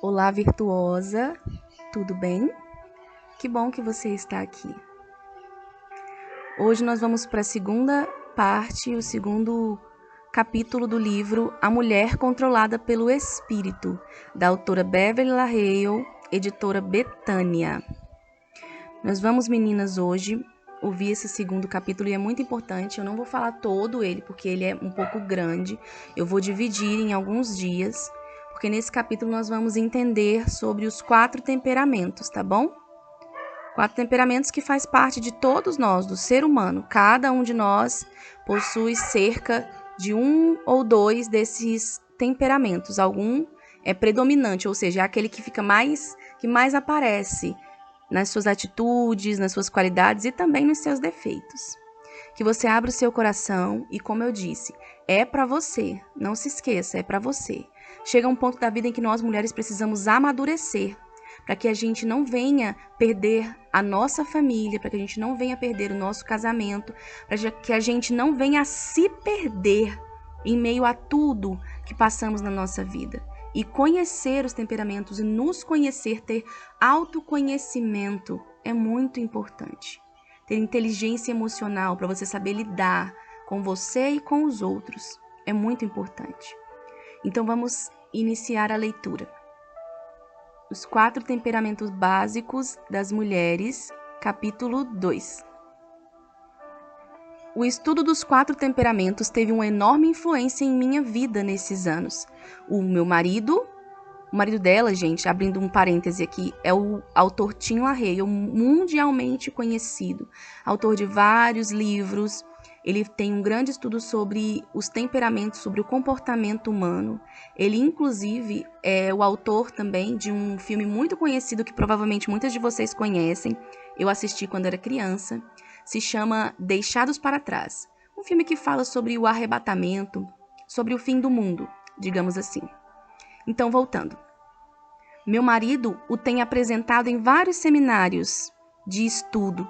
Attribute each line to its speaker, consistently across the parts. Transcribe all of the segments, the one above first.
Speaker 1: Olá, virtuosa, tudo bem? Que bom que você está aqui. Hoje nós vamos para a segunda parte, o segundo capítulo do livro A Mulher Controlada pelo Espírito, da autora Beverly LaHale, editora Betânia. Nós vamos, meninas, hoje ouvir esse segundo capítulo e é muito importante. Eu não vou falar todo ele porque ele é um pouco grande. Eu vou dividir em alguns dias, porque nesse capítulo nós vamos entender sobre os 4 temperamentos, tá bom? 4 temperamentos que faz parte de todos nós, do ser humano. Cada um de nós possui cerca de 1 ou 2 desses temperamentos. Algum é predominante, ou seja, é aquele que mais aparece nas suas atitudes, nas suas qualidades e também nos seus defeitos. Que você abra o seu coração e, como eu disse, é para você. Não se esqueça, é para você. Chega um ponto da vida em que nós mulheres precisamos amadurecer para que a gente não venha perder a nossa família, para que a gente não venha perder o nosso casamento, para que a gente não venha se perder em meio a tudo que passamos na nossa vida. E conhecer os temperamentos e nos conhecer, ter autoconhecimento é muito importante. Ter inteligência emocional para você saber lidar com você e com os outros é muito importante. Então vamos iniciar a leitura. Os 4 temperamentos básicos das mulheres, capítulo 2. O estudo dos 4 temperamentos teve uma enorme influência em minha vida nesses anos. O marido dela, gente, abrindo um parêntese aqui, é o autor Tim LaHaye, mundialmente conhecido, autor de vários livros. Ele tem um grande estudo sobre os temperamentos, sobre o comportamento humano. Ele, inclusive, é o autor também de um filme muito conhecido que provavelmente muitas de vocês conhecem. Eu assisti quando era criança. Se chama Deixados para Trás. Um filme que fala sobre o arrebatamento, sobre o fim do mundo, digamos assim. Então, voltando. Meu marido o tem apresentado em vários seminários de estudo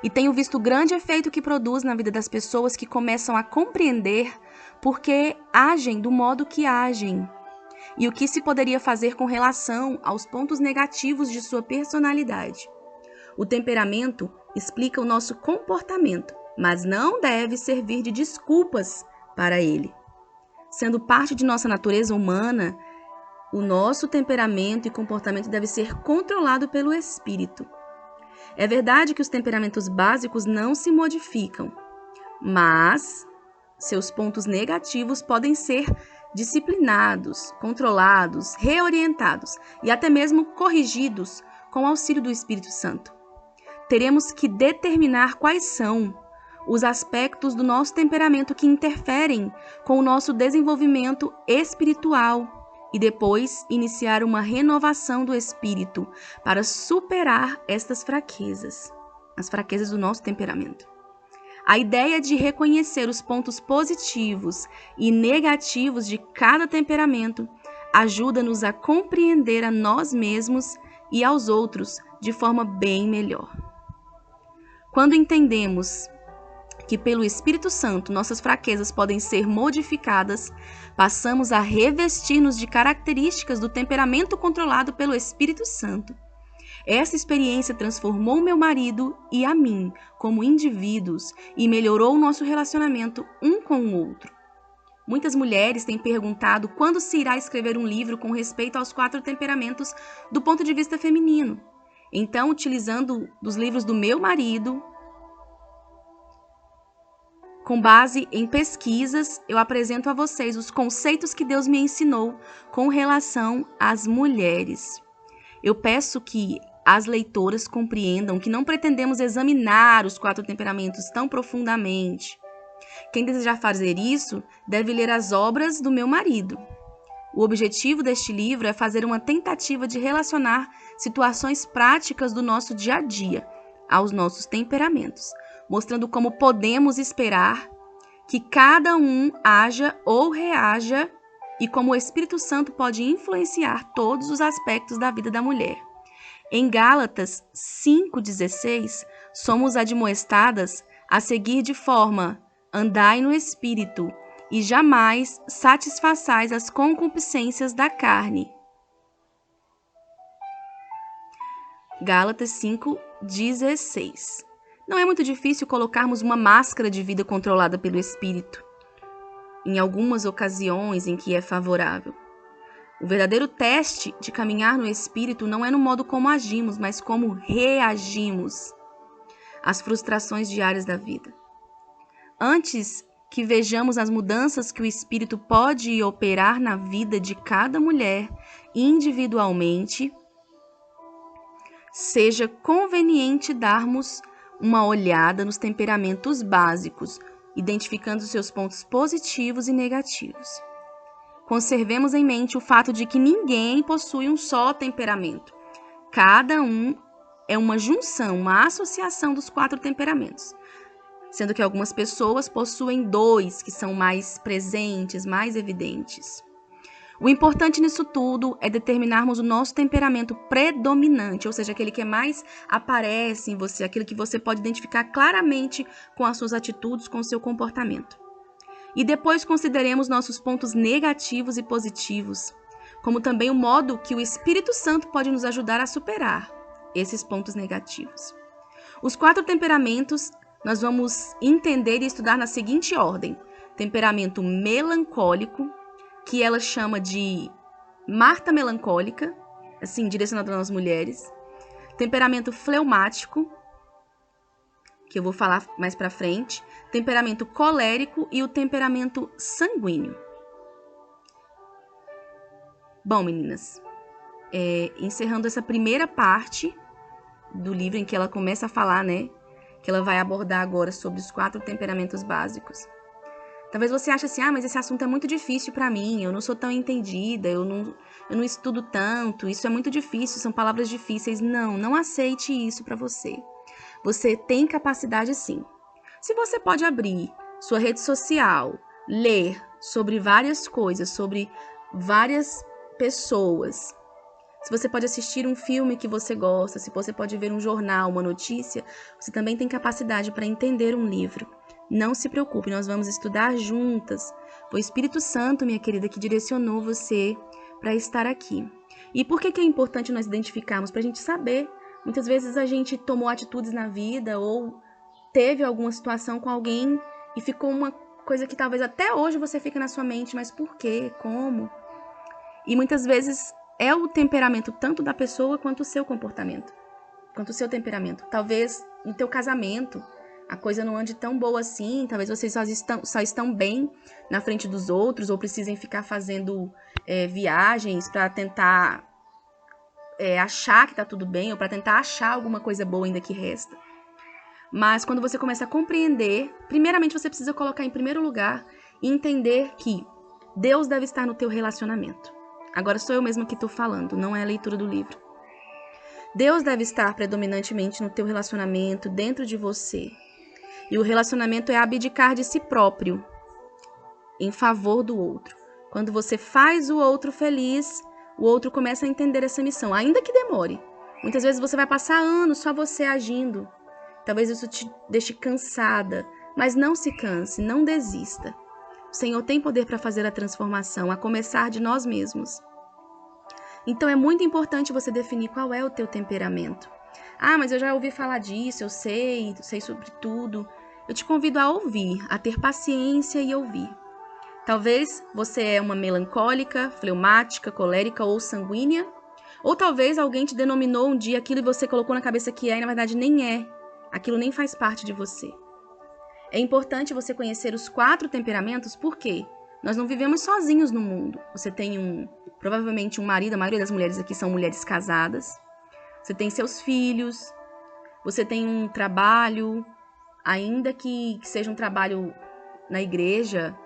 Speaker 1: e tenho visto o grande efeito que produz na vida das pessoas que começam a compreender por que agem do modo que agem e o que se poderia fazer com relação aos pontos negativos de sua personalidade. O temperamento explica o nosso comportamento, mas não deve servir de desculpas para ele. Sendo parte de nossa natureza humana, o nosso temperamento e comportamento deve ser controlado pelo espírito. É verdade que os temperamentos básicos não se modificam, mas seus pontos negativos podem ser disciplinados, controlados, reorientados e até mesmo corrigidos com o auxílio do Espírito Santo. Teremos que determinar quais são os aspectos do nosso temperamento que interferem com o nosso desenvolvimento espiritual e depois iniciar uma renovação do espírito para superar estas fraquezas, as fraquezas do nosso temperamento. A ideia de reconhecer os pontos positivos e negativos de cada temperamento ajuda-nos a compreender a nós mesmos e aos outros de forma bem melhor. Quando entendemos que pelo Espírito Santo nossas fraquezas podem ser modificadas, passamos a revestir-nos de características do temperamento controlado pelo Espírito Santo. Essa experiência transformou meu marido e a mim como indivíduos e melhorou o nosso relacionamento um com o outro. Muitas mulheres têm perguntado quando se irá escrever um livro com respeito aos 4 temperamentos do ponto de vista feminino. Então, utilizando dos livros do meu marido, com base em pesquisas, eu apresento a vocês os conceitos que Deus me ensinou com relação às mulheres. Eu peço que as leitoras compreendam que não pretendemos examinar os 4 temperamentos tão profundamente. Quem desejar fazer isso deve ler as obras do meu marido. O objetivo deste livro é fazer uma tentativa de relacionar situações práticas do nosso dia a dia aos nossos temperamentos, mostrando como podemos esperar que cada um haja ou reaja e como o Espírito Santo pode influenciar todos os aspectos da vida da mulher. Em Gálatas 5,16, somos admoestadas a seguir de forma: andai no Espírito e jamais satisfaçais as concupiscências da carne. Gálatas 5:16. Não é muito difícil colocarmos uma máscara de vida controlada pelo Espírito, em algumas ocasiões em que é favorável. O verdadeiro teste de caminhar no Espírito não é no modo como agimos, mas como reagimos às frustrações diárias da vida. Antes que vejamos as mudanças que o Espírito pode operar na vida de cada mulher individualmente, seja conveniente darmos uma olhada nos temperamentos básicos, identificando seus pontos positivos e negativos. Conservemos em mente o fato de que ninguém possui um só temperamento. Cada um é uma junção, uma associação dos 4 temperamentos, sendo que algumas pessoas possuem 2 que são mais presentes, mais evidentes. O importante nisso tudo é determinarmos o nosso temperamento predominante, ou seja, aquele que mais aparece em você, aquele que você pode identificar claramente com as suas atitudes, com o seu comportamento. E depois consideremos nossos pontos negativos e positivos, como também o modo que o Espírito Santo pode nos ajudar a superar esses pontos negativos. Os 4 temperamentos nós vamos entender e estudar na seguinte ordem: temperamento melancólico, que ela chama de Marta melancólica, assim, direcionado às mulheres. Temperamento fleumático, que eu vou falar mais pra frente. Temperamento colérico e o temperamento sanguíneo. Bom, meninas, encerrando essa primeira parte do livro em que ela começa a falar, né, que ela vai abordar agora sobre os 4 temperamentos básicos. Talvez você ache assim, mas esse assunto é muito difícil para mim, eu não sou tão entendida, eu não estudo tanto, isso é muito difícil, são palavras difíceis. Não aceite isso para você. Você tem capacidade sim. Se você pode abrir sua rede social, ler sobre várias coisas, sobre várias pessoas, se você pode assistir um filme que você gosta, se você pode ver um jornal, uma notícia, você também tem capacidade para entender um livro. Não se preocupe, nós vamos estudar juntas. Foi o Espírito Santo, minha querida, que direcionou você para estar aqui. E por que é importante nós identificarmos? Para a gente saber. Muitas vezes a gente tomou atitudes na vida ou teve alguma situação com alguém e ficou uma coisa que talvez até hoje você fica na sua mente, mas por quê? Como? E muitas vezes é o temperamento tanto da pessoa quanto o seu comportamento, quanto o seu temperamento. Talvez no teu casamento a coisa não ande tão boa assim, talvez vocês só estão bem na frente dos outros ou precisem ficar fazendo viagens para tentar achar que tá tudo bem ou para tentar achar alguma coisa boa ainda que resta. Mas quando você começa a compreender, primeiramente você precisa colocar em primeiro lugar e entender que Deus deve estar no teu relacionamento. Agora sou eu mesma que estou falando, não é a leitura do livro. Deus deve estar predominantemente no teu relacionamento, dentro de você. E o relacionamento é abdicar de si próprio em favor do outro. Quando você faz o outro feliz, o outro começa a entender essa missão, ainda que demore. Muitas vezes você vai passar anos só você agindo. Talvez isso te deixe cansada, mas não se canse, não desista. O Senhor tem poder para fazer a transformação, a começar de nós mesmos. Então é muito importante você definir qual é o teu temperamento. Mas eu já ouvi falar disso, eu sei sobre tudo. Eu te convido a ouvir, a ter paciência e ouvir. Talvez você é uma melancólica, fleumática, colérica ou sanguínea. Ou talvez alguém te denominou um dia aquilo e você colocou na cabeça que e na verdade nem é. Aquilo nem faz parte de você. É importante você conhecer os 4 temperamentos porque nós não vivemos sozinhos no mundo. Você tem provavelmente um marido, a maioria das mulheres aqui são mulheres casadas. Você tem seus filhos, você tem um trabalho, ainda que seja um trabalho na igreja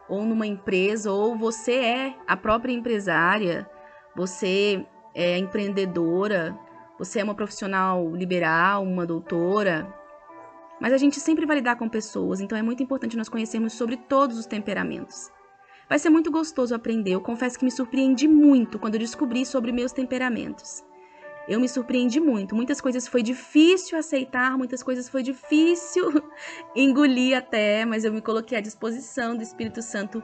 Speaker 1: ou numa empresa, ou você é a própria empresária, você é empreendedora, você é uma profissional liberal, uma doutora. Mas a gente sempre vai lidar com pessoas, então é muito importante nós conhecermos sobre todos os temperamentos. Vai ser muito gostoso aprender. Eu confesso que me surpreendi muito quando eu descobri sobre meus temperamentos. Eu me surpreendi muito. Muitas coisas foi difícil aceitar, muitas coisas foi difícil engolir até, mas eu me coloquei à disposição do Espírito Santo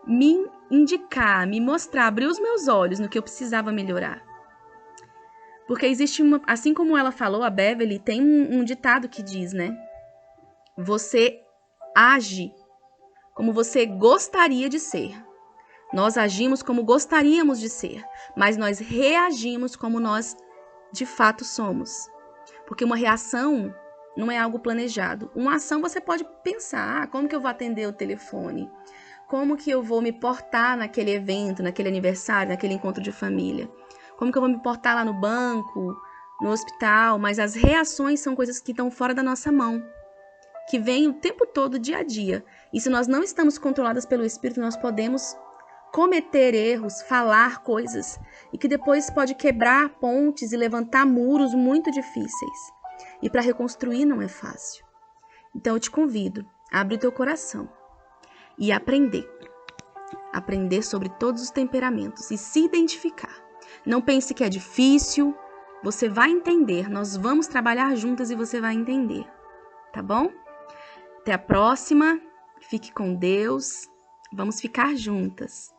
Speaker 1: me indicar, me mostrar, abrir os meus olhos no que eu precisava melhorar. Porque existe assim como ela falou, a Beverly, tem um ditado que diz, né? Você age como você gostaria de ser. Nós agimos como gostaríamos de ser, mas nós reagimos como nós de fato somos. Porque uma reação não é algo planejado. Uma ação você pode pensar, como que eu vou atender o telefone? Como que eu vou me portar naquele evento, naquele aniversário, naquele encontro de família? Como que eu vou me portar lá no banco, no hospital? Mas as reações são coisas que estão fora da nossa mão, que vêm o tempo todo, dia a dia. E se nós não estamos controladas pelo Espírito, nós podemos cometer erros, falar coisas, e que depois pode quebrar pontes e levantar muros muito difíceis. E para reconstruir não é fácil. Então eu te convido, abre o teu coração e aprender sobre todos os temperamentos e se identificar. Não pense que é difícil, você vai entender, nós vamos trabalhar juntas e você vai entender, tá bom? Até a próxima, fique com Deus, vamos ficar juntas.